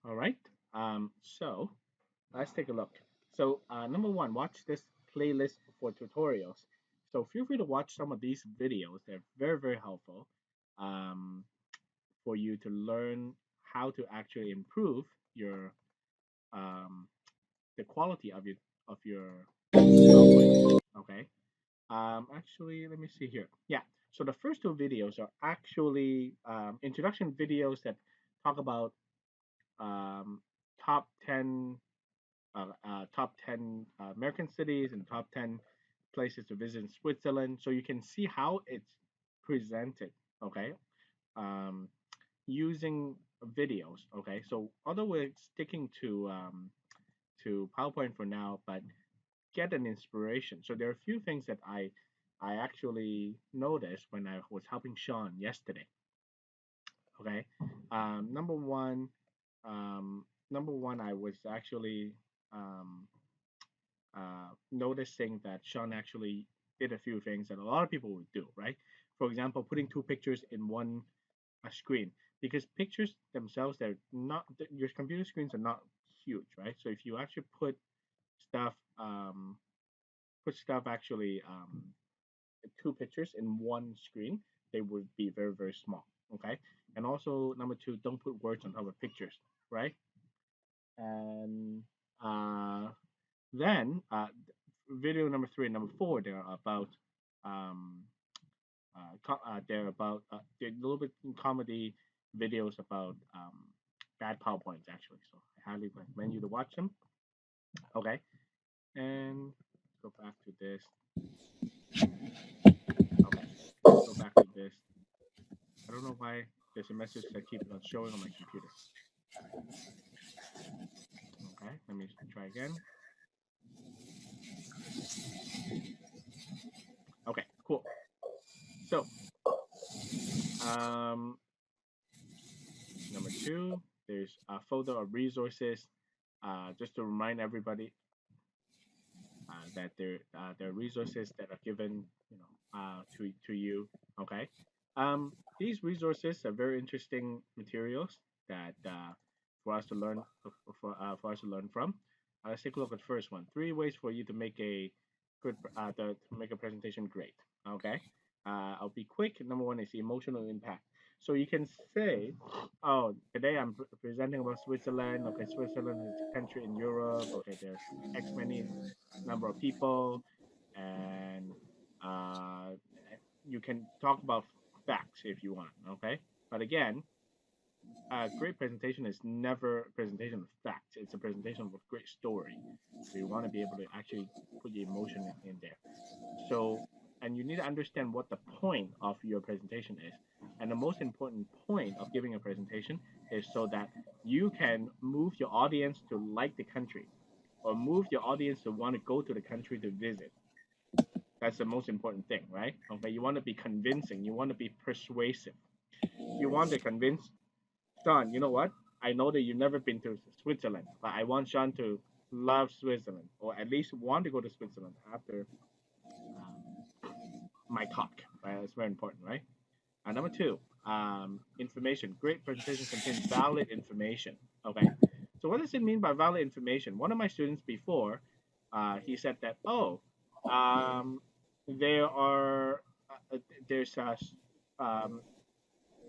All right. So let's take a look. So number one, watch this playlist for tutorials. So feel free to watch some of these videos. They're very, very helpful um, for you to learn how to actually improve your um, the quality of your PowerPoint. Okay. Actually, let me see here. Yeah. So the first two videos are actually introduction videos that talk about um, top 10 American cities and top 10 places to visit in Switzerland. So you can see how it's presented. Okay. Um, Using videos. Okay. So although we're sticking to PowerPoint for now, but get an inspiration. So there are a few things that I actually noticed when I was helping Sean yesterday. Okay. Um, number one, number one, I was actually um, noticing that Sean actually did a few things that a lot of people would do, right? For example, putting two pictures in one screen because pictures themselves, they're not your computer screens are not huge, right? So if you actually stuff put stuff actually two pictures in one screen, they would be very, very small. Okay. And also number two, don't put words on top of pictures, right? And uh, then video number three and number four, they're about um, they're a little bit comedy videos about bad PowerPoints actually. So I highly recommend you to watch them. Okay. And go back to this. Okay. Let's go back to this. I don't know why there's a message that keeps on showing on my computer. Okay, let me try again. Okay, cool. So, um, number two, there's a folder of resources. Just to remind everybody that there are resources that are given, to you. Okay. These resources are very interesting materials that for us to learn for us to learn from. Let's take a look at the first one. Three ways for you to make a to make a presentation great. Okay. I'll be quick. Number one is the emotional impact. So you can say, oh, today I'm presenting about Switzerland. Okay, Switzerland is a country in Europe. Okay, there's X many number of people, and uh, you can talk about facts if you want. Okay, but again, a great presentation is never a presentation of facts. It's a presentation of a great story. So you want to be able to actually put the emotion in there. So, and you need to understand what the point of your presentation is. And the most important point of giving a presentation is so that you can move your audience to like the country or move your audience to want to go to the country to visit. That's the most important thing, right? Okay, you want to be convincing, you want to be persuasive. You want to convince Sean, you know what? I know that you've never been to Switzerland, but I want Sean to love Switzerland or at least want to go to Switzerland after my talk, right? That's very important, right? Number two, information. Great presentation contains valid information. Okay. So what does it mean by valid information? One of my students before, he said that, oh, um, there are, there's um,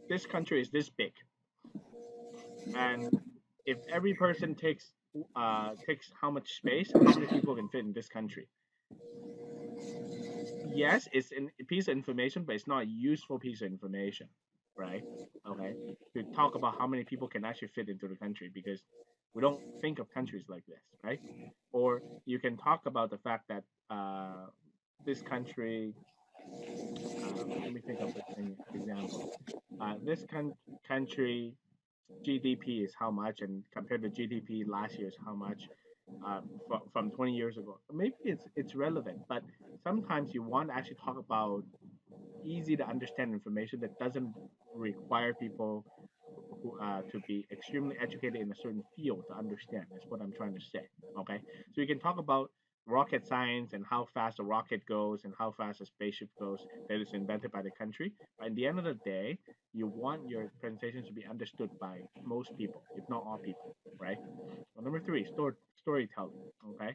this country is this big, and if every person takes how much space, how many people can fit in this country? Yes, it's a piece of information, but it's not a useful piece of information, right? Okay. To talk about how many people can actually fit into the country because we don't think of countries like this, right? Or you can talk about the fact that this country, let me think of an example. This country GDP is how much, and compared to GDP last year is how much from 20 years ago. Maybe it's relevant, but sometimes you want to actually talk about easy to understand information that doesn't require people to be extremely educated in a certain field to understand. That's what I'm trying to say. Okay, so you can talk about rocket science and how fast a rocket goes and how fast a spaceship goes that is invented by the country. But at the end of the day, you want your presentation to be understood by most people, if not all people, right? Well, number three, storytelling. Okay,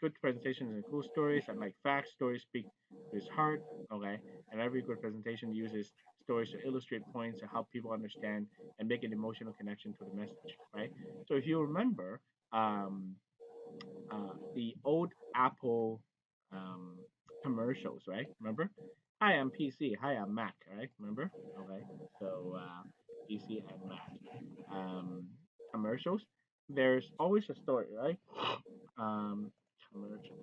good presentations include stories and like facts. Stories speak to his heart. Okay, and every good presentation uses stories to illustrate points and help people understand and make an emotional connection to the message. Right. So if you remember, um, the old Apple um, commercials, right? Remember? Hi, I'm PC. Hi, I'm Mac. Right? Remember? Okay. So PC and Mac um, commercials. There's always a story, right? Um, commercial.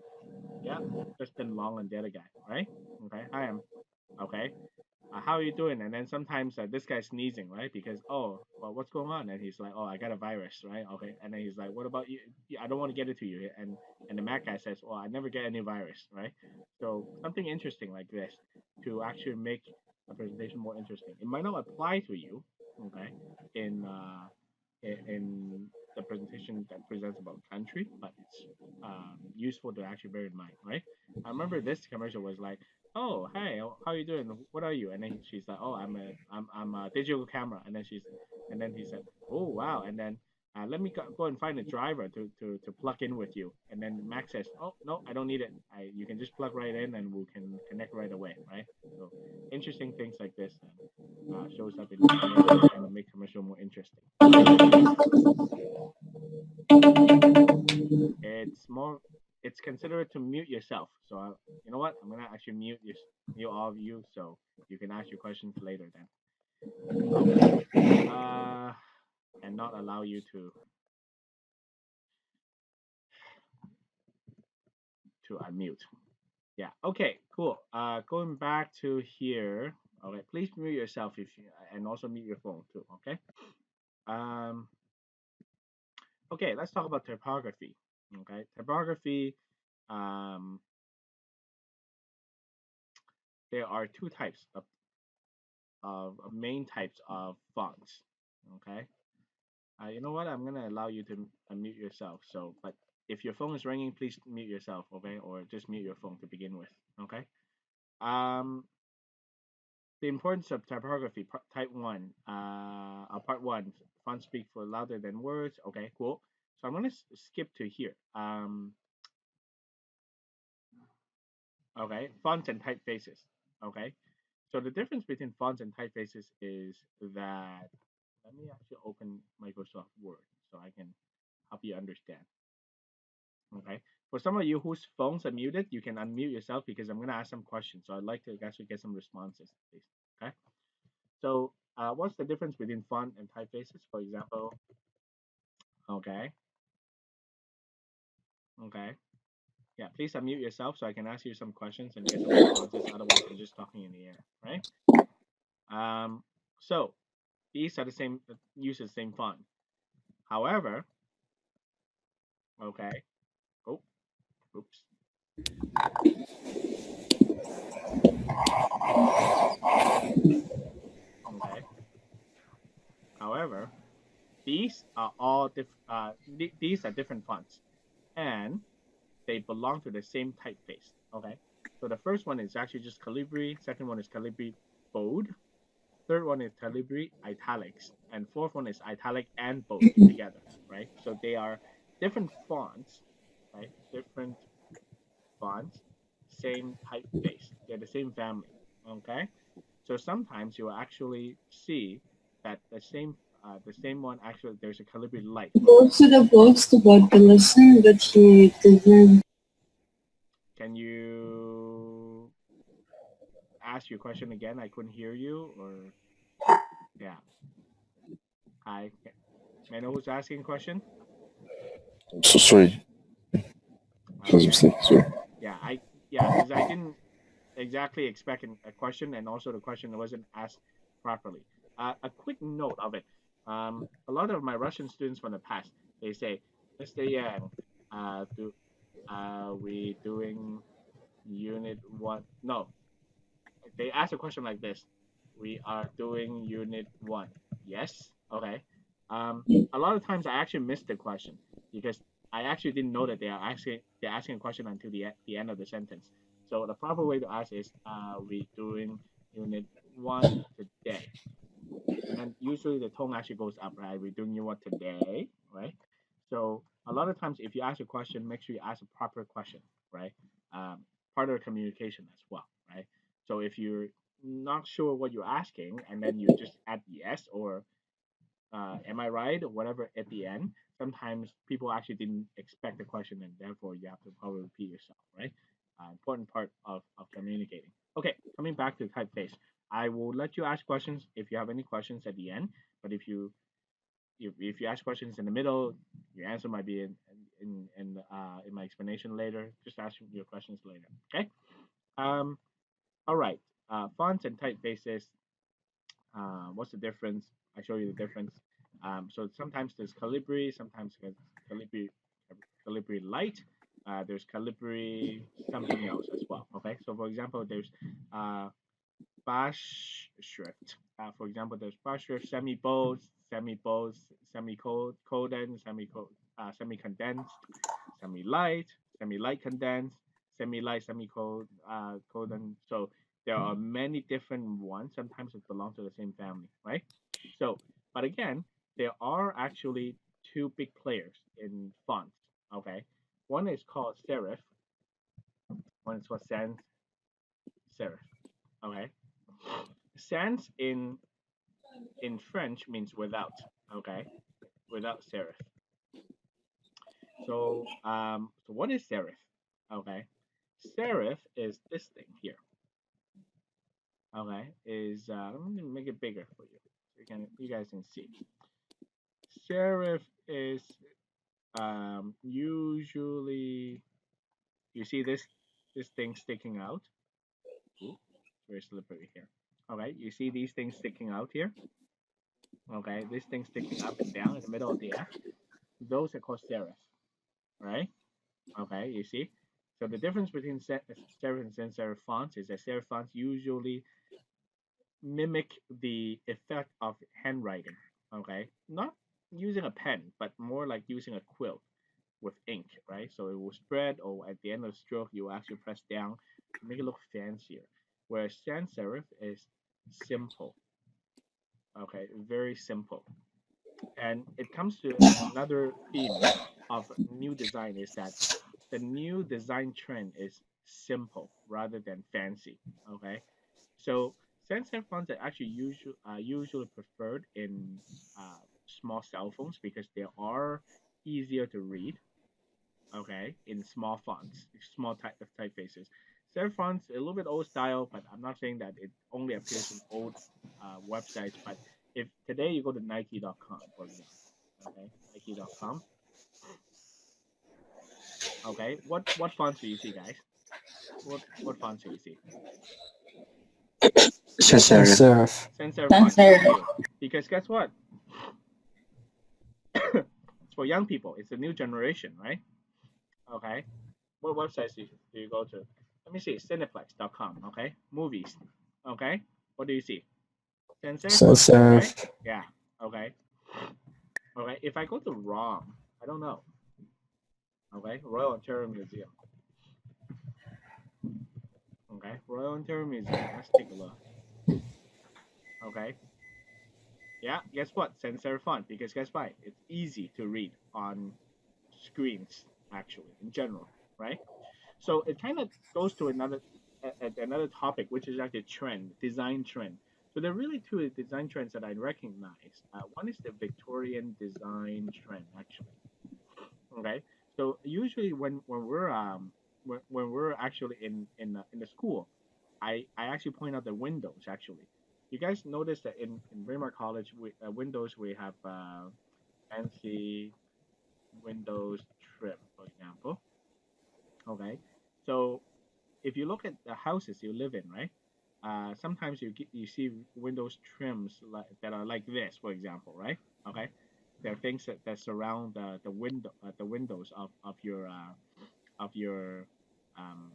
Yeah, Justin Long and the other guy, right? Okay. Hi, I'm okay. How are you doing? And then sometimes this guy's sneezing, right? Because, oh, well, what's going on? And he's like, oh, I got a virus, right? Okay. And then he's like, what about you? I don't want to get it to you. And the Mac guy says, well, I never get any virus, right? So something interesting like this to actually make a presentation more interesting. It might not apply to you, okay, in in the presentation that presents about country, but it's useful to actually bear in mind, right? I remember this commercial was like, oh, hey, how you doing? What are you? And then she's like, oh, I'm a digital camera. And then he said, oh, wow. And then let me go and find a driver to plug in with you. And then Max says, oh, no, I don't need it. You can just plug right in and we can connect right away, right? So interesting things like this shows up in the commercial and make commercial more interesting. It's more, it's considered to mute yourself. So you know what? I'm gonna actually mute all of you, so you can ask your questions later then. Okay. And not allow you to unmute. Yeah. Okay. Cool. Going back to here. Okay. Please mute yourself if you, and also mute your phone too. Okay. Um. Okay. Let's talk about typography. Okay. Typography. Um. There are two types of main types of fonts. Okay. You know what? I'm gonna allow you to unmute yourself. So, but if your phone is ringing, please mute yourself. Okay, or just mute your phone to begin with. Okay. Um, the importance of typography, type one, part one, fonts speak for louder than words. Okay, cool. So I'm gonna skip to here. Okay, fonts and typefaces. Okay, so the difference between fonts and typefaces is that let me actually open Microsoft Word so I can help you understand. Okay, for some of you whose phones are muted, you can unmute yourself because I'm gonna ask some questions. So I'd like to actually get some responses, please. Okay. So, what's the difference between font and typefaces, for example? Okay. Okay. Yeah, please unmute yourself so I can ask you some questions and get some responses. Otherwise, I'm just talking in the air, right? Um, so these are the same, use the same font. However, okay. Oh, oops. Okay. However, these are all these are different fonts, and they belong to the same typeface. Okay. So the first one is actually just Calibri. Second one is Calibri bold. Third one is Calibri italics, and fourth one is italic and bold together, right? So they are different fonts, right? Different fonts, same typeface. They're the same family, okay? So sometimes you will actually see that the same one actually there's a Calibri light. Go to the post about the lesson that he didn't. Can you ask your question again? I couldn't hear you, or yeah. Hi, may I know who's asking a question? So sorry, it was a Okay. mistake. Sorry. Yeah, because I didn't exactly expect a question, and also the question wasn't asked properly. A quick note of it. A lot of my Russian students from the past, they say, Mr. Yang, do we doing unit one? No, they ask a question like this. We are doing unit one. Yes. Okay. A lot of times I actually miss the question because I actually didn't know that they're asking a question until the end of the sentence. So the proper way to ask is, "Are we doing unit one today?" And then usually the tone actually goes up, right? We're doing unit one today, right? So a lot of times, if you ask a question, make sure you ask a proper question, right? Part of the communication as well, right? So if you're not sure what you're asking, and then you just add yes or am I right or whatever at the end, sometimes people actually didn't expect the question, and therefore you have to probably repeat yourself, right? Important part of communicating. Okay, coming back to typeface. I will let you ask questions if you have any questions at the end, but if you ask questions in the middle, your answer might be in my explanation later. Just ask your questions later. Okay. Um. All right. Fonts and typefaces. What's the difference? I show you the difference. So sometimes there's Calibri, sometimes there's Calibri, Calibri Light. There's Calibri something else as well. Okay. So for example, there's uh, Bash Schrift. For example, there's Bash Schrift, semi-bold, semi-bold, semi-colon, semi-condensed, semi-light, semi-light condensed, semi-light, semi-colon. So there are many different ones. Sometimes it belongs to the same family, right? So, but again, there are actually two big players in fonts. Okay, one is called serif. One is called sans serif. Okay, sans in French means without. Okay, without serif. So what is serif? Okay, serif is this thing here. Okay, is I'm gonna make it bigger for you so you guys can see. Serif is usually you see this thing sticking out. Ooh, it's very slippery here. Okay, you see these things sticking out here. Okay, this thing sticking up and down in the middle of the F. Those are called serif, right? Okay, you see. So the difference between serif and sans serif fonts is that serif fonts usually mimic the effect of handwriting. Okay, not using a pen, but more like using a quill with ink, right? So it will spread, or at the end of the stroke, you will actually press down to make it look fancier. Whereas sans serif is simple. Okay, very simple. And it comes to another theme of new design is that the new design trend is simple rather than fancy. Okay, so sans-serif fonts are actually usually preferred in small cell phones because they are easier to read. Okay, in small fonts, small typefaces. Serif fonts a little bit old style, but I'm not saying that it only appears in old websites. But if today you go to Nike.com, for example, okay, Nike.com, okay, what fonts do you see, guys? What fonts do you see? Sans Sans serif. serif. Sans serif Sans fonts. Thank serif. you. Because guess what? It's for young people. It's a new generation, right? Okay. What websites do you go to? Let me see. Cineplex.com. Okay. Movies. Okay. What do you see? Sans serif Sans fonts, right? serif. Yeah. Okay. Okay. If I go to ROM, I don't know. Okay. Royal Ontario Museum. Okay. Royal Ontario Museum. Let's take a look. Okay. Yeah. Guess what? Sans serif font. Because guess what? It's easy to read on screens, actually, in general, right? So it kind of goes to another topic, which is actually trend, design trend. So there are really two design trends that I recognize. One is the Victorian design trend, actually. Okay, so usually when we're actually in the school, I actually point out the windows. Actually, you guys notice that in Braemar College, windows we have fancy windows trim, for example. Okay, so if you look at the houses you live in, right? Sometimes you see windows trims that are like this, for example, right? Okay, there are things that surround the windows of your um,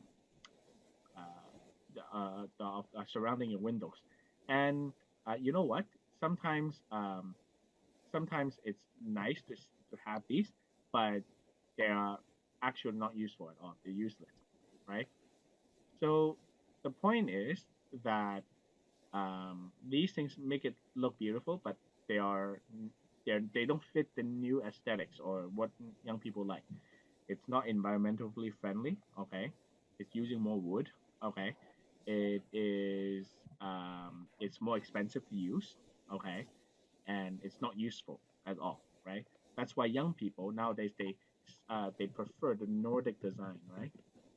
surrounding your windows, and you know what? Sometimes sometimes it's nice to have these, but they are actually not useful at all. They're useless, right? So the point is that these things make it look beautiful, but they are they don't fit the new aesthetics or what young people like. It's not environmentally friendly. Okay, it's using more wood. Okay, it is it's more expensive to use. Okay, and it's not useful at all, right? That's why young people nowadays they prefer the Nordic design, right?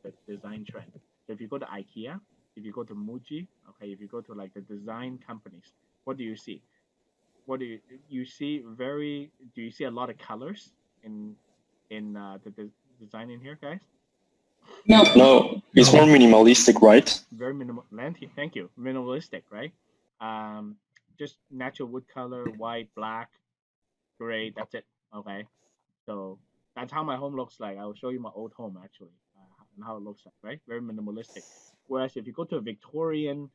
The design trend. So if you go to IKEA, if you go to Muji, okay, if you go to like the design companies, what do you see? What do you see? Do you see a lot of colors in the design in here, guys? No. No, it's more minimalistic, right? Very minimal. Thank you. Minimalistic, right? Um, just natural wood color, white, black, gray. That's it. Okay. So that's how my home looks like. I will show you my old home actually, and how it looks like, right? Very minimalistic. Whereas if you go to a Victorian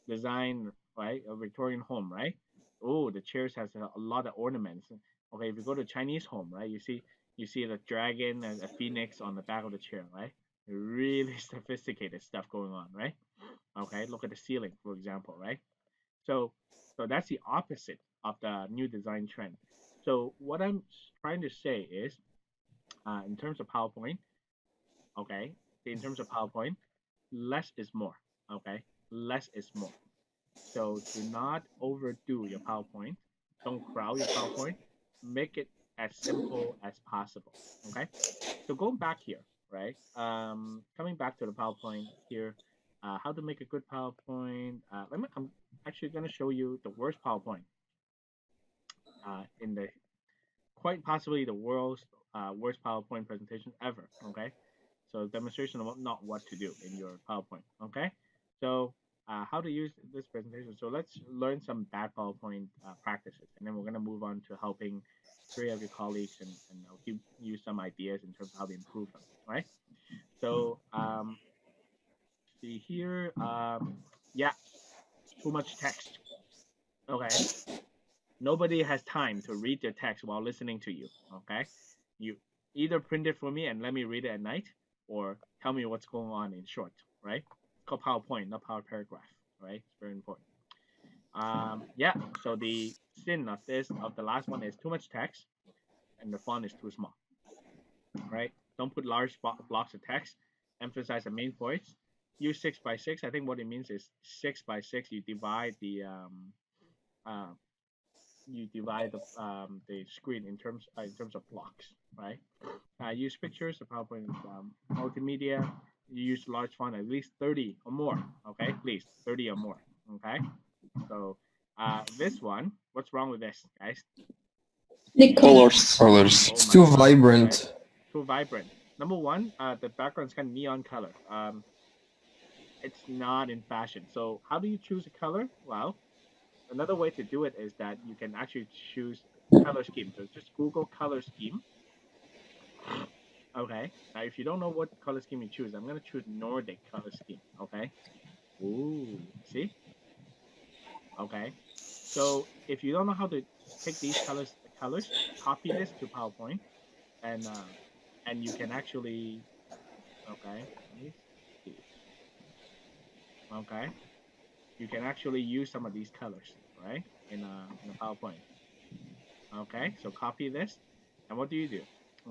design, right, a Victorian home, right? Oh, the chairs has a lot of ornaments. Okay, if you go to a Chinese home, right, you see the dragon and a phoenix on the back of the chair, right? Really sophisticated stuff going on, right? Okay, look at the ceiling, for example, right? So, so that's the opposite of the new design trend. So what I'm trying to say is, in terms of PowerPoint, okay, in terms of PowerPoint, less is more. Okay, less is more. So do not overdo your PowerPoint. Don't crowd your PowerPoint. Make it as simple as possible. Okay. So going back here, right? Coming back to the PowerPoint here, how to make a good PowerPoint. I'm actually going to show you the worst PowerPoint in the quite possibly the world's worst PowerPoint presentation ever. Okay, so demonstration of not what to do in your PowerPoint. Okay, so how to use this presentation. So let's learn some bad PowerPoint practices, and then we're gonna move on to helping three of your colleagues, and I'll give you some ideas in terms of how to improve them. Right. So see here, yeah, too much text. Okay, nobody has time to read your text while listening to you. Okay, you either print it for me and let me read it at night, or tell me what's going on in short. Right? It's called PowerPoint, not Power Paragraph. Right? It's very important. Yeah. So the sin of the last one is too much text and the font is too small. Right? Don't put large blocks of text. Emphasize the main points. Use 6 by 6. I think what it means is 6 by 6. Uh, you divide the screen in terms of blocks, right? Use pictures, the PowerPoint multimedia. You use large font, at least 30 or more. Okay, please 30 or more. Okay, so this one, what's wrong with this, guys? The Colors. Colors. Oh It's my too God, vibrant. okay. Too vibrant. Number one, the background's kind of neon color. It's not in fashion. So how do you choose a color? Well, another way to do it is that you can actually choose color scheme. So just Google color scheme. Okay. Now, if you don't know what color scheme you choose, I'm gonna choose Nordic color scheme. Okay. Ooh. See? Okay. So if you don't know how to pick these colors, copy this to PowerPoint, and you can actually. Okay. Let me see. Okay. You can actually use some of these colors, right? In a PowerPoint. Okay, so copy this, and what do you do?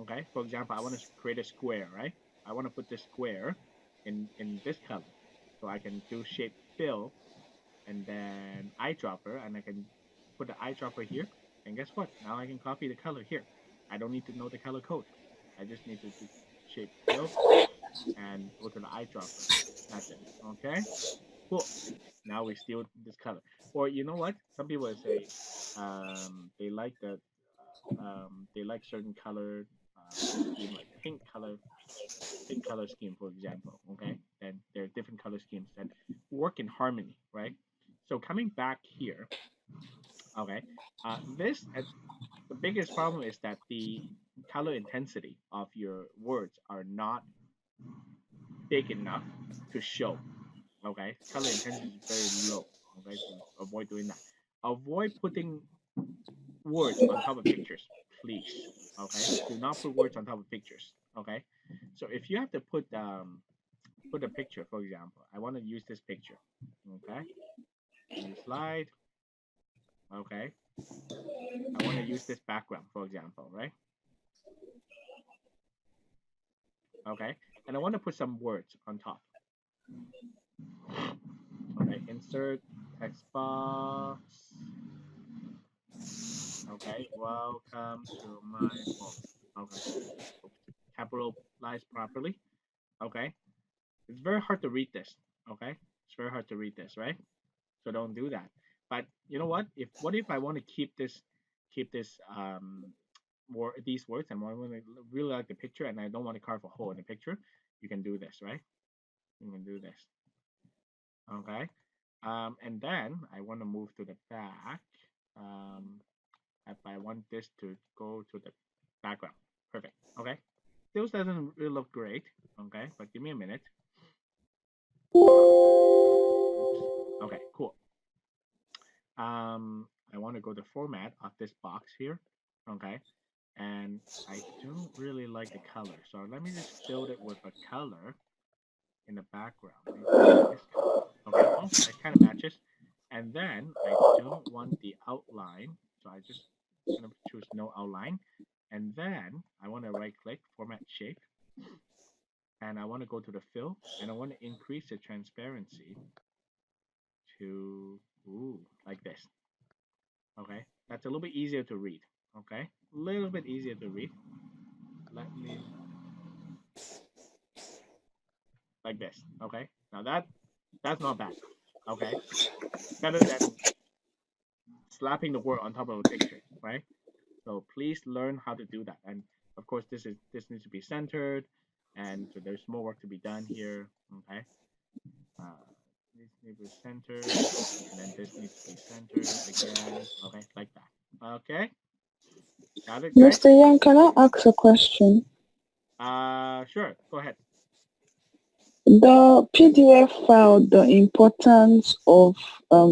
Okay, for example, I want to create a square, right? I want to put this square in this color, so I can do shape fill and then eyedropper, and I can put the eyedropper here. And guess what? Now I can copy the color here. I don't need to know the color code. I just need to do shape fill and go to the eyedropper. That's it. Okay, cool. Now we steal this color. Or you know what? Some people will say they like certain color scheme, like pink color scheme, for example. Okay, and there are different color schemes that work in harmony, right? So coming back here, okay, the biggest problem is that the color intensity of your words are not big enough to show. Okay, color intensity is very low. Okay, so avoid doing that. Avoid putting words on top of pictures, please. Okay, do not put words on top of pictures. Okay, so if you have to put a picture, for example, I want to use this picture. Okay, new slide. Okay, I want to use this background, for example, right? Okay, and I want to put some words on top. Okay, insert text box. Okay, welcome to my home. Okay, capitalize properly. Okay, it's very hard to read this. Okay, it's very hard to read this, right? So don't do that. But you know what? What if I want to keep this these words, and I want to really like the picture, and I don't want to carve a hole in the picture? You can do this, right? You can do this. Okay. And then I want to move to the back. If I want this to go to the background. Perfect. Okay. This doesn't really look great. Okay, but give me a minute. Oops. Okay, cool. I want to go to format of this box here. Okay. And I don't really like the color. So let me just fill it with a color in the background. Maybe this color. Okay. Oh, it kind of matches. And then I don't want the outline. So I just gonna choose no outline. And then I want to right click, format shape. And I want to go to the fill, and I want to increase the transparency to like this. Okay, that's a little bit easier to read. Okay, a little bit easier to read. Let me like this. Okay, now that's not bad. Okay, better than slapping the word on top of a picture, right? So please learn how to do that. And of course, this needs to be centered, and so there's more work to be done here. Okay, this needs to be centered, and then this needs to be centered again. Okay, like that. Okay, got it, guys? Mr. Yang, can I ask a question? Sure. Go ahead. The PDF file, the importance of a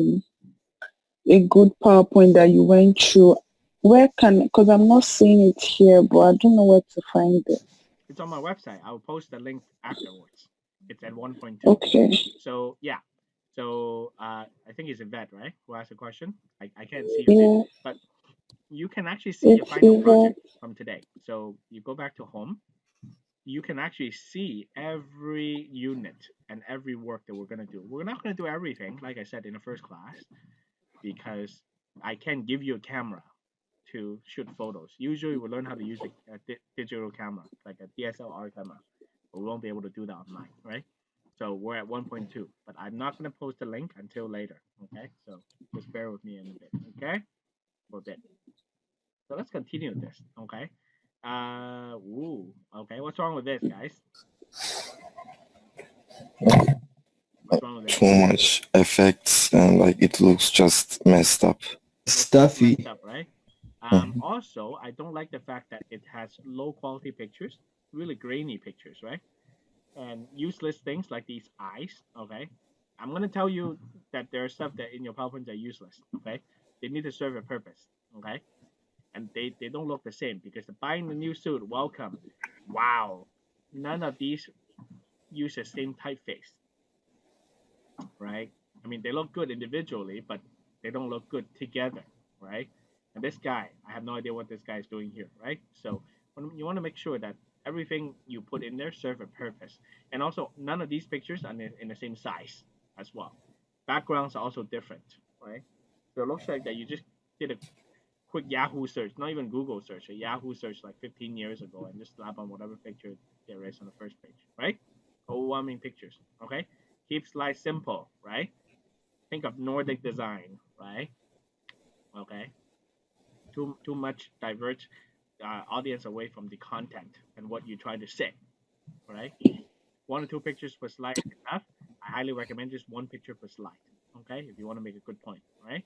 good PowerPoint that you went through, where can, because I'm not seeing it here, but I don't know where to find it. It's on my website. I'll post the link afterwards. It's at 1.2. Okay. So yeah. So I think it's Yvette, right? Who asked the question? I can't see Yeah, you, but you can actually see your it's final Yvette. project from today. So you go back to home. You can actually see every unit and every work that we're gonna do. We're not gonna do everything, like I said in the first class, because I can't give you a camera to shoot photos. Usually, we learn how to use a digital camera, like a DSLR camera, but we won't be able to do that online, right? So we're at 1.2, but I'm not going to post the link until later, okay? So just bear with me in a bit, okay? For a bit. So let's continue this, okay? Okay. What's wrong with this, guys? What's wrong with this? Too much effects and like it looks just messed up. Stuffy. Messed up, right? Mhm. Also, I don't like the fact that it has low quality pictures, really grainy pictures, right? And useless things like these eyes. Okay, I'm gonna tell you that there are stuff that in your PowerPoint are useless. Okay, they need to serve a purpose. Okay, and they don't look the same because the buying the new suit, welcome. Wow, none of these use the same typeface, right? I mean, they look good individually, but they don't look good together, right? And this guy, I have no idea what this guy is doing here, right? So you want to make sure that everything you put in there serve a purpose. And also, none of these pictures are in the same size as well. Backgrounds are also different, right? So it looks like that you just did a quick Yahoo search, not even Google search, a Yahoo search like 15 years ago, and just slap on whatever picture there is on the first page, right? Overwhelming pictures, okay? Keep slides simple, right? Think of Nordic design, right? Okay. Too much diverge audience away from the content and what you try to say, right? 1 or 2 pictures per slide is enough. I highly recommend just 1 picture per slide, okay? If you want to make a good point, right?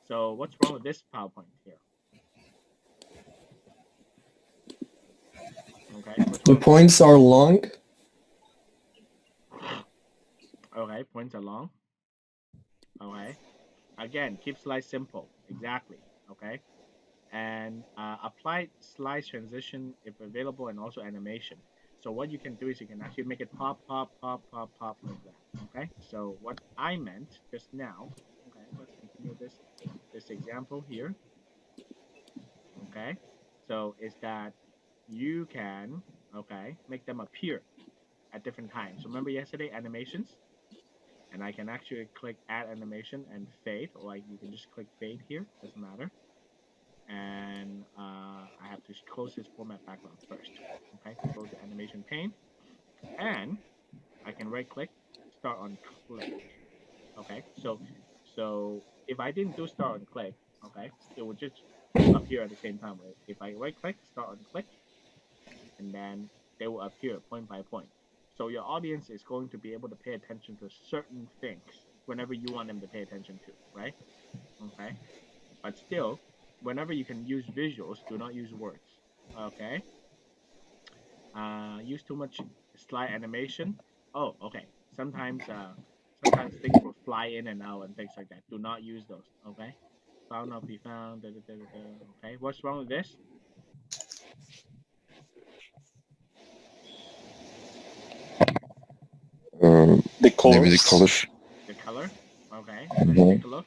So what's wrong with this PowerPoint here? Okay. The points are long. Okay, points are long. Okay. Again, keep slides simple. Exactly. Okay. and apply slide transition if available, and also animation. So what you can do is you can actually make it pop, pop, pop, pop, pop like that. Okay. So what I meant just now. Okay. Let's continue this example here. Okay. So is that you can make them appear at different times. So remember yesterday animations, and I can actually click add animation and fade, or like you can just click fade here. Doesn't matter. And I have to close this format background first. Okay, to go to animation pane, and I can right click, start on click. Okay, so if I didn't do start on click, okay, it would just appear at the same time. Right? If I right click, start on click, and then they will appear point by point. So your audience is going to be able to pay attention to certain things whenever you want them to pay attention to, right? Okay, but still, whenever you can use visuals, do not use words. Okay. Use too much slide animation. Oh, okay. Sometimes things will fly in and out and things like that. Do not use those. Okay. Found not be found. Da, da, da, da, da. Okay. What's wrong with this? The Maybe the colors. color. The color. Okay. Let's Mhm. take a look.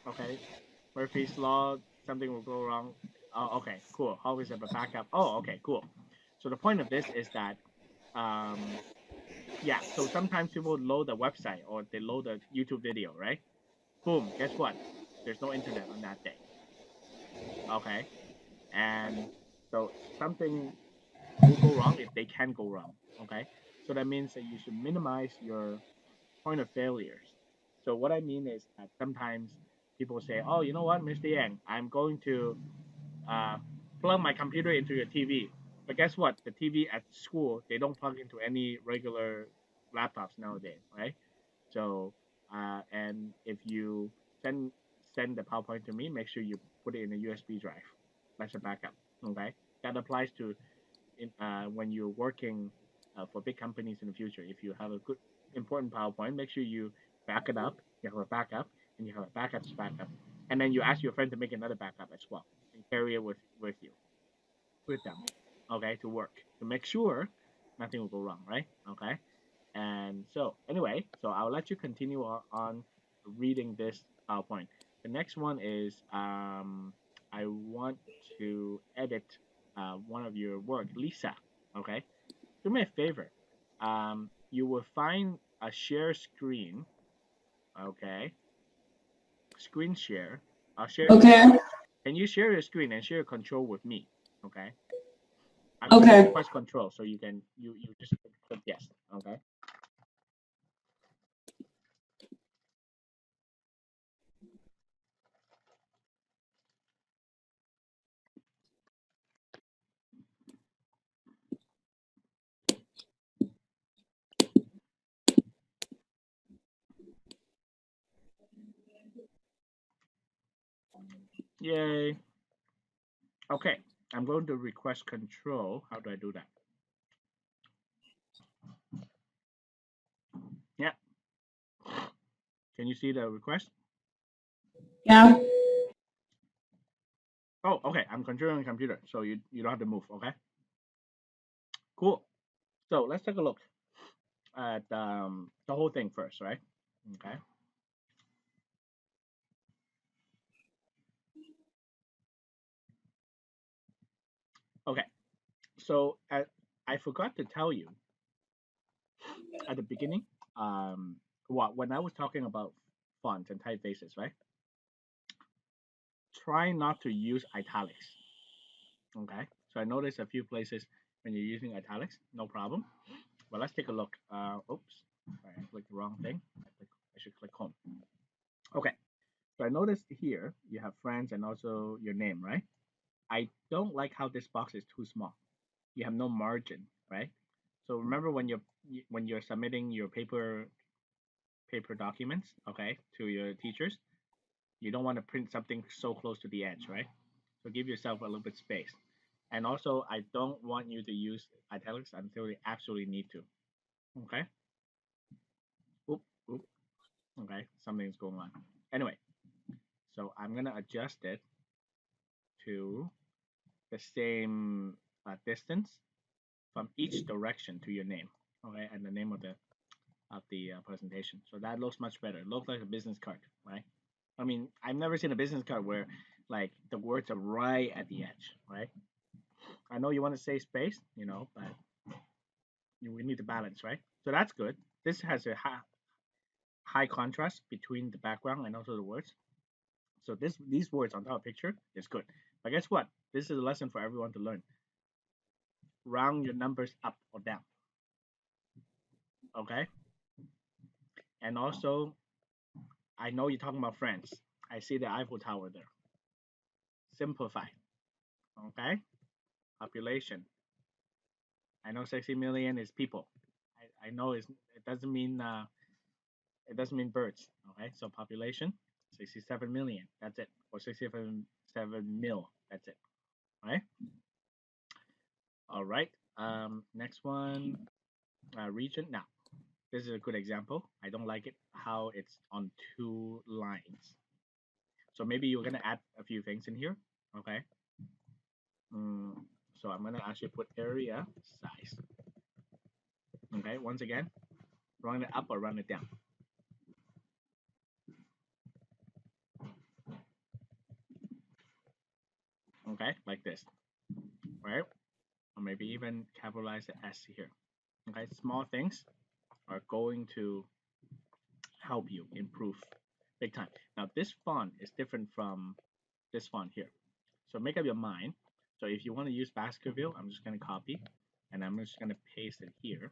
Okay. Murphy's law. Something will go wrong. Oh, okay. Cool. Always have a backup. Oh, okay. Cool. So the point of this is that um, yeah, so sometimes people load the website or they load a YouTube video, right? Boom, guess what? There's no internet on that day. Okay. And so something will go wrong if they can go wrong. Okay. So that means that you should minimize your point of failures. So what I mean is that sometimes people say, oh, you know what, Mr. Yang, I'm going to uh, plug my computer into your TV. But guess what? The TV at school, they don't plug into any regular laptops nowadays, right? So, and if you send the PowerPoint to me, make sure you put it in a USB drive. That's a backup. Okay, that applies to when you're working for big companies in the future. If you have a good important PowerPoint, make sure you back it up. You have a backup, and you have a backup's backup, and then you ask your friend to make another backup as well, and carry it with you, with them. Okay, to work to make sure nothing will go wrong. Right. Okay. And so, anyway, so I'll let you continue on reading this PowerPoint. The next one is I want to edit one of your work, Lisa. Okay, do me a favor. You will find a share screen. Okay, screen share. I'll share your Okay. screen. Can you share your screen and share your control with me? Okay, I'm going to Okay. request control, so you just click yes. Okay. Yay. Okay, I'm going to request control. How do I do that? Yeah. Can you see the request? Yeah. Oh, okay. I'm controlling the computer, so you don't have to move. Okay. Cool. So let's take a look at the whole thing first, right? Okay. Okay. So I forgot to tell you at the beginning. When I was talking about fonts and typefaces, right? Try not to use italics. Okay. So I noticed a few places when you're using italics, no problem. But let's take a look. Oops, sorry, I clicked the wrong thing. I should click home. Okay, so I noticed here you have friends and also your name, right? I don't like how this box is too small. You have no margin, right? So remember when you're submitting your paper documents, okay, to your teachers, you don't want to print something so close to the edge, right? So give yourself a little bit space. And also, I don't want you to use italics until you absolutely need to. Okay. Oop, oop. Okay, something's going on. Anyway, so I'm gonna adjust it to the same distance from each direction to your name, okay, and the name of the presentation. So that looks much better. It looks like a business card, right? I mean, I've never seen a business card where like the words are right at the edge, right? I know you want to save space, but we need to balance, right? So that's good. This has a high contrast between the background and also the words. So these words on top of picture is good. But guess what? This is a lesson for everyone to learn. Round your numbers up or down. Okay? And also, I know you're talking about France. I see the Eiffel Tower there. Simplify. Okay? Population. I know 60 million is people. I know it doesn't mean birds. Okay? So population 67 million. That's it. Or 67 mil. That's it. Right? All right. Next one, region. Now, this is a good example. I don't like it how it's on two lines. So maybe you're gonna add a few things in here. Okay. So I'm gonna actually put area size. Okay. Once again, run it up or run it down. Okay, like this, right? Or maybe even capitalize the S here. Okay, small things are going to help you improve big time. Now this font is different from this font here. So make up your mind. So if you want to use Baskerville, I'm just going to copy and I'm just going to paste it here.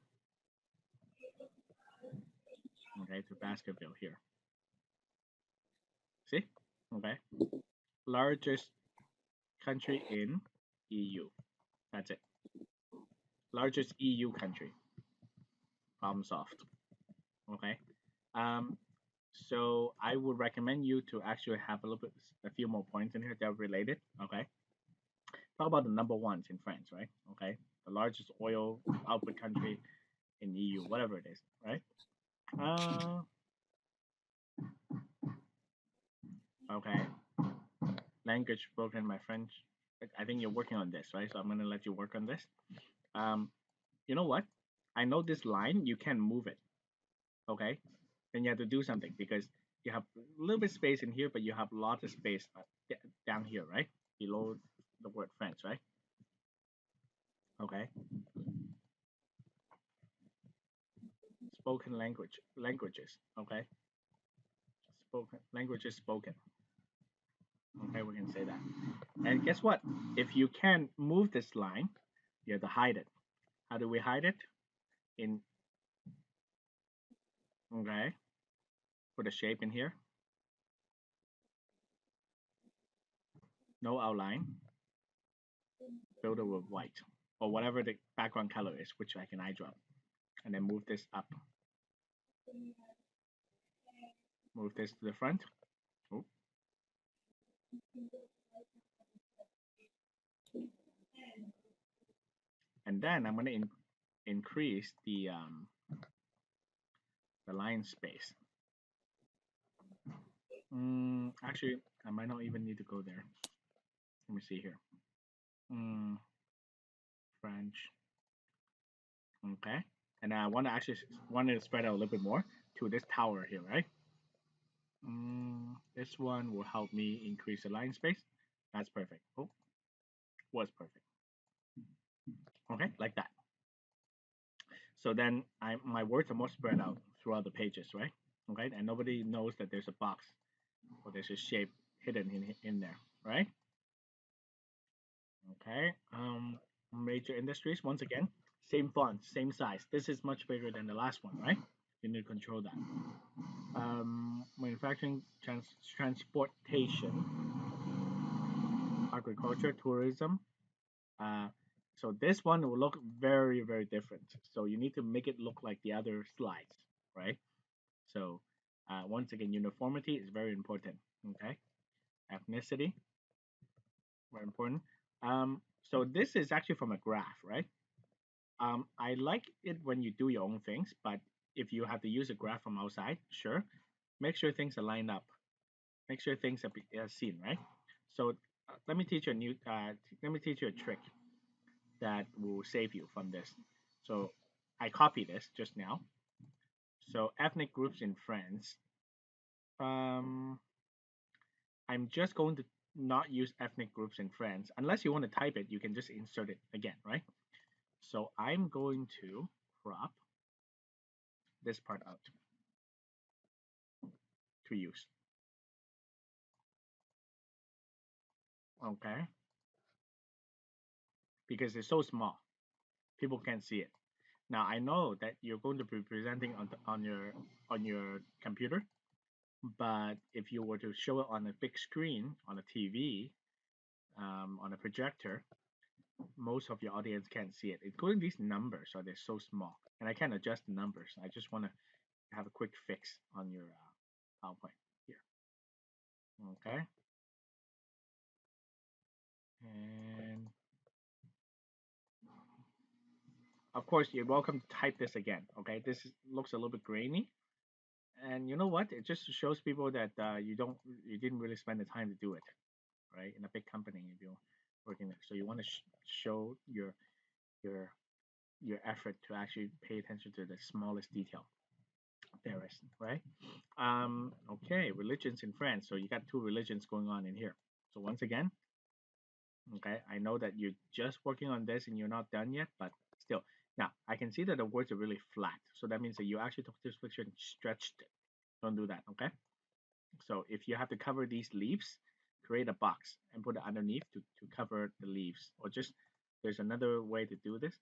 Okay, to Baskerville here. See? Okay. Largest country in EU. That's it. Largest EU country. Problem solved. Okay. So I would recommend you to actually have a few more points in here that are related. Okay. Talk about the number ones in France, right? Okay. The largest oil output country in EU, whatever it is, right? Okay. Language spoken, my French. I think you're working on this, right? So I'm gonna let you work on this. You know what? I know this line, you can move it. Okay. Then you have to do something because you have a little bit space in here, but you have lots of space down here, right? Below the word French, right? Okay. Spoken languages. Okay. Spoken languages spoken. Okay, we can say that. And guess what? If you can move this line, you have to hide it. How do we hide it? In okay, put a shape in here. No outline. Fill it with white or whatever the background color is, which I can eyedrop, and then move this up. Move this to the front. Oh. And then I'm going to increase the line space. Actually, I might not even need to go there. Let me see here. French. Okay. And I want to spread out a little bit more to this tower here, right? This one will help me increase the line space. That's perfect. Oh, was perfect. Okay, like that. So then my words are more spread out throughout the pages, right? Okay, and nobody knows that there's a box or there's a shape hidden in there, right? Okay. Major industries, once again, same font, same size. This is much bigger than the last one, right? You need to control that. Manufacturing, transportation, agriculture, tourism. So this one will look very, very different. So you need to make it look like the other slides, right? So once again, uniformity is very important. Okay, ethnicity, very important. So this is actually from a graph, right? I like it when you do your own things, but if you have to use a graph from outside, sure. Make sure things are lined up. Make sure things are seen, right? So let me teach you a new. Let me teach you a trick that will save you from this. So I copied this just now. So ethnic groups in France. Um, I'm just going to not use ethnic groups in France. Unless you want to type it, you can just insert it again, right? So I'm going to crop this part out to use. Okay? Because it's so small, people can't see it. Now I know that you're going to be presenting on your computer, but if you were to show it on a big screen on a TV, on a projector, most of your audience can't see it, including these numbers. So they're so small, and I can't adjust the numbers. I just want to have a quick fix on your PowerPoint here. Okay, and of course you're welcome to type this again. Okay, looks a little bit grainy, and you know what? It just shows people that you didn't really spend the time to do it, right? In a big company, if you're working there, so you want to show your your effort to actually pay attention to the smallest detail there is, right? Okay, religions in France. So you got two religions going on in here. So once again, okay, I know that you're just working on this and you're not done yet, but still. Now I can see that the words are really flat, so that means that you actually took this picture and stretched it. Don't do that, okay? So if you have to cover these leaves, create a box and put it underneath to cover the leaves. Or just there's another way to do this,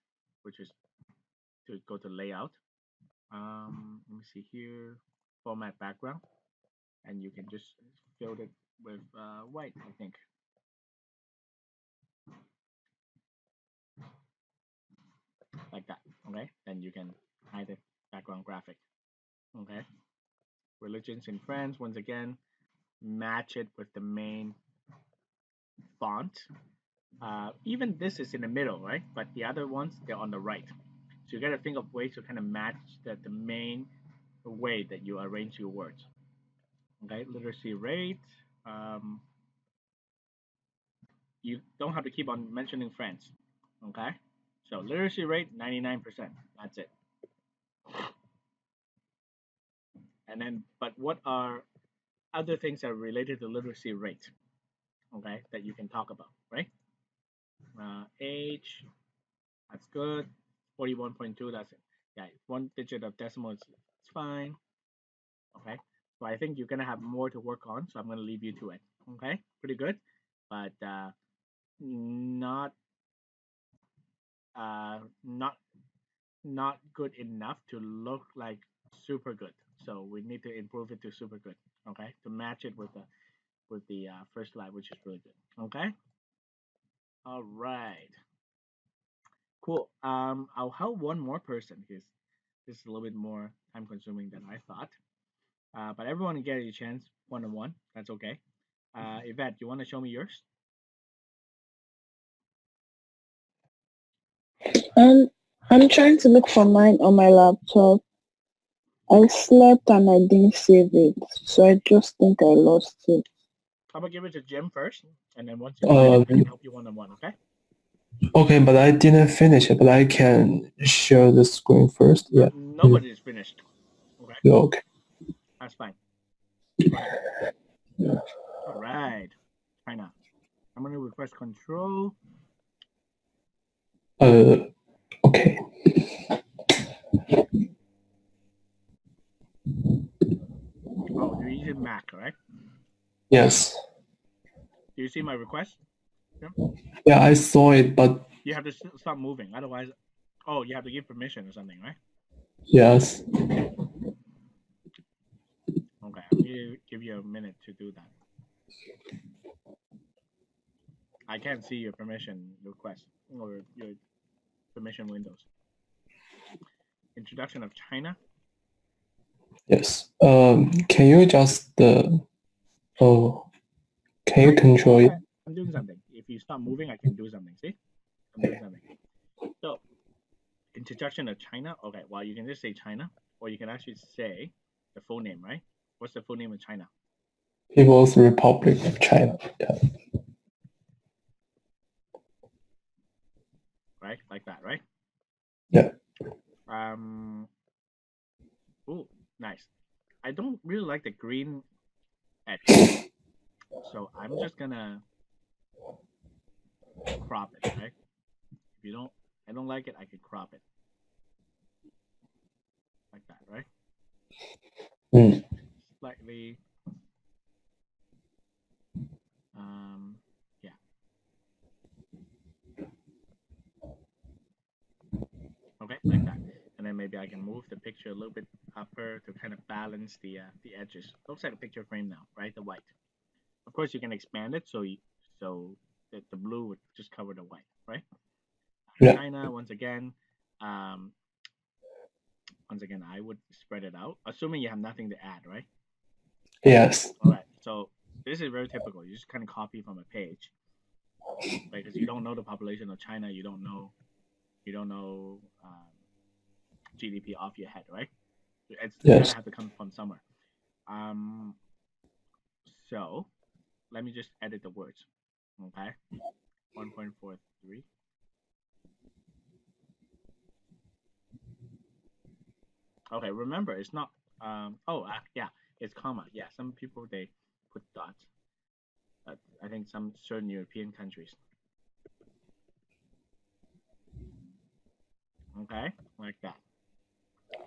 which is to go to layout. Let me see here, format background, and you can just fill it with white, I think, like that. Okay, then you can hide the background graphic. Okay, religions in France. Once again, match it with the main font. Even this is in the middle, right? But the other ones, they're on the right. So you got to think of ways to kind of match the main way that you arrange your words. Okay, literacy rate. Um, you don't have to keep on mentioning France. Okay, so literacy rate 99%. That's it. And then, but what are other things that are related to literacy rate? Okay, that you can talk about, right? Age, that's good. 41.2, that's it. Yeah, one digit of decimal is it's fine. Okay, so I think you're gonna have more to work on, so I'm gonna leave you to it. Okay, pretty good, but not not not good enough to look like super good. So we need to improve it to super good. Okay, to match it with the first slide, which is really good. Okay, all right, cool. I'll help one more person because this is a little bit more time consuming than I thought. But everyone get a chance one on one. That's okay. Yvette, you want to show me yours? Um, I'm trying to look for mine on my laptop. I slept and I didn't save it, so I just think I lost it. I'm gonna give it to Jim first, and then once you find it, I can help you one on one. Okay? Okay, but I didn't finish it, but I can share the screen first. Yeah. Nobody is finished. Okay, Okay. that's fine. Go ahead. All right, China. I'm gonna request control. Okay. Oh, you're using Mac, right? Yes. Do you see my request? Yeah. Yeah, I saw it, but You have to stop moving, otherwise. Oh, you have to give permission or something, right? yes. Okay, I'm gonna give you a minute to do that. I can't see your permission request or your permission windows. Introduction of China. Yes. Can you just oh, can you No, control go it? ahead. I'm doing something. If you stop moving, I can do something. See, I'm doing something. So, introduction of China. Okay, well, you can just say China, or you can actually say the full name, right? What's the full name of China? People's Republic of China. Yeah. like that, right? Yeah. Ooh, nice. I don't really like the green edge, so I'm just gonna crop it, right? If you don't, I don't like it, I can crop it like that, right? Mm. Slightly, yeah. Okay, like that. And then maybe I can move the picture a little bit upper to kind of balance the edges. Looks like a picture frame now, right? The white. Of course, you can expand it so that the blue would just cover the white, right? Yeah. China, um, once again, I would spread it out, assuming you have nothing to add, right? Yes. All right. So this is very typical. You just kind of copy from a page, right? Because you don't know the population of China, you don't know GDP off your head, right? It's gonna Yes. have to come from somewhere. Um, so let me just edit the words. Okay, 1.43. Okay, remember it's not. Yeah, it's comma. Yeah, some people they put dots. I think some certain European countries. Okay, like that.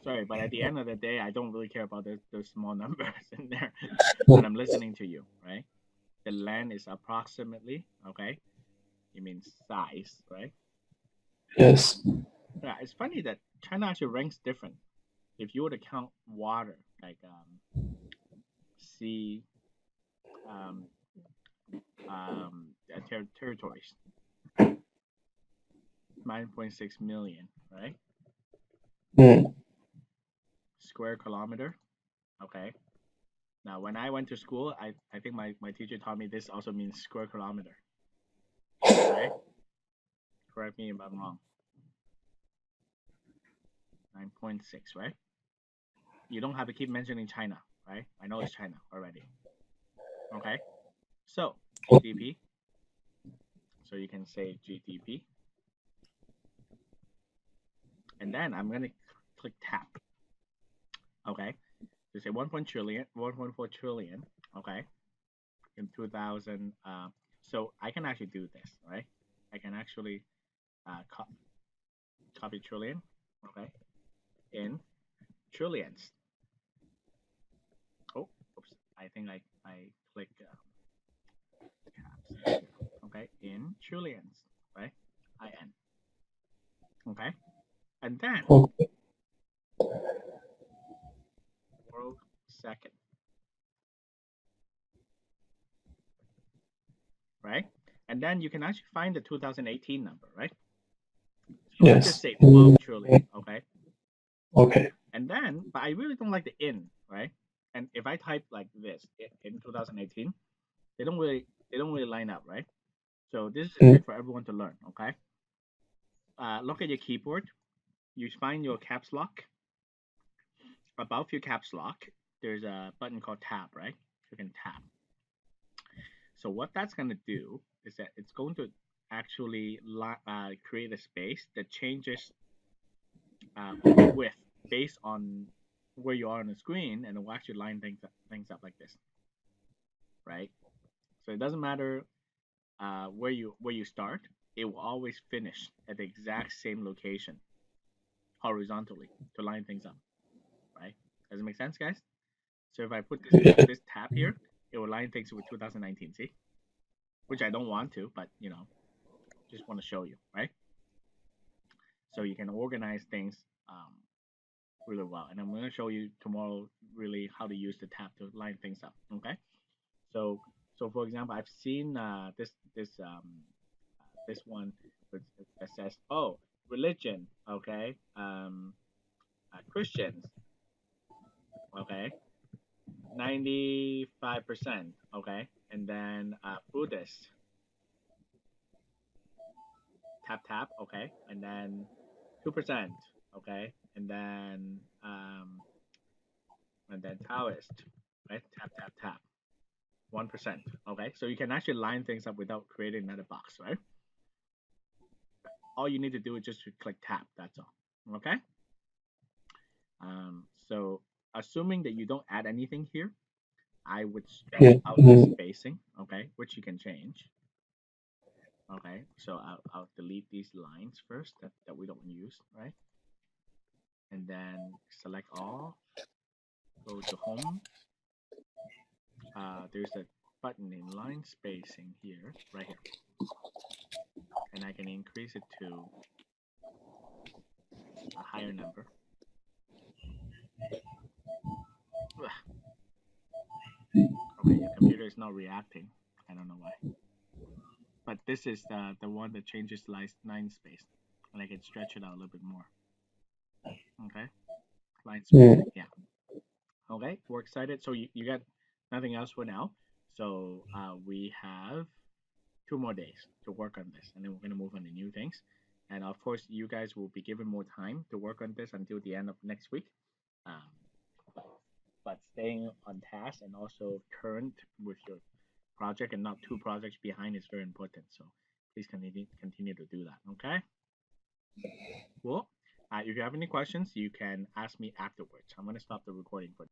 Sorry, but at the end of the day, I don't really care about those small numbers in there when I'm listening to you, right? The land is approximately, okay? You mean size, right? Yes. Yeah, it's funny that China actually ranks different. If you were to count water, like sea, um, territories, 9.6 million, right? Mm. Square kilometer, okay? Now, when I went to school, I think my teacher taught me this also means square kilometer, right? Correct me if I'm wrong. 9.6, right? You don't have to keep mentioning China, right? I know it's China already. Okay. So GDP. So you can say GDP. And then I'm gonna click tab. Okay. To say 1.4 trillion. Okay. In 2000. So I can actually do this, right? I can actually copy trillion. Okay. In trillions. Oh, oops. I think I click caps here. Okay. In trillions, right? IN. Okay. And then Okay. world second, right? And then you can actually find the 2018 number, right? So let's just Yes. say 12 trillion, okay? Okay. And then, but I really don't like the in, right? And if I type like this in 2018, they don't really line up, right? So this is a Mm. trick for everyone to learn, okay? Look at your keyboard. You find your caps lock. Above your caps lock, there's a button called tab, right? You can tab. So what that's going to do is that it's going to actually create a space that changes width based on where you are on the screen, and it will actually line things up like this, right? So it doesn't matter where you start; it will always finish at the exact same location horizontally to line things up, right? Does it make sense, guys? So if I put Yeah. this tab here, it will line things with 2019. See, which I don't want to, but just want to show you, right? So you can organize things really well. And I'm going to show you tomorrow really how to use the tab to line things up. Okay. So for example, I've seen this one that says, oh, religion. Okay. Christians. Okay. 95%. Okay. And then Buddhist. Tap. Okay. And then 2%. Okay. And then Taoist, right? Tap. 1%. Okay, so you can actually line things up without creating another box, right? all you need to do is just to click tab. That's all. Okay. So assuming that you don't add anything here, I would stretch Yeah. out the spacing. Okay, which you can change. Okay, so I'll delete these lines first that we don't use, right? And then select all, go to home. There's a button in line spacing here, right here. And I can increase it to a higher number. Ugh. Okay, your computer is not reacting. I don't know why. But this is the one that changes line space. And I can stretch it out a little bit more. Okay, line spacing, yeah. Okay, we're excited. So you got nothing else for now. So we have 2 more days to work on this, and then we're going to move on to new things. And of course, you guys will be given more time to work on this until the end of next week. Um, but staying on task and also current with your project and not 2 projects behind is very important. So please continue to do that. Okay. Cool. If you have any questions, you can ask me afterwards. I'm going to stop the recording for